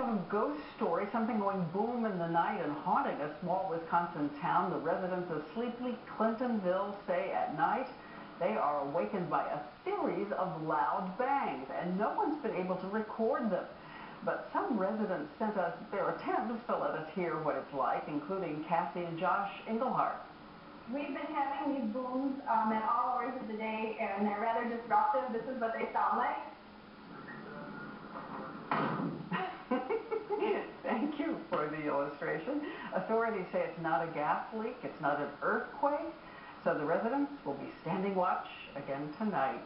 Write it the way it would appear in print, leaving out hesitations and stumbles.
of a ghost story, something going boom in the night and haunting a small Wisconsin town. The residents of sleepy Clintonville say at night they are awakened by a series of loud bangs, and no one's been able to record them. But some residents sent us their attempts to let us hear what it's like, including Cassie and Josh Engelhardt. We've been having these booms at all hours of the day, and they're rather disruptive. This is what they sound like. Thank you for the illustration. Authorities say it's not a gas leak, it's not an earthquake, so the residents will be standing watch again tonight.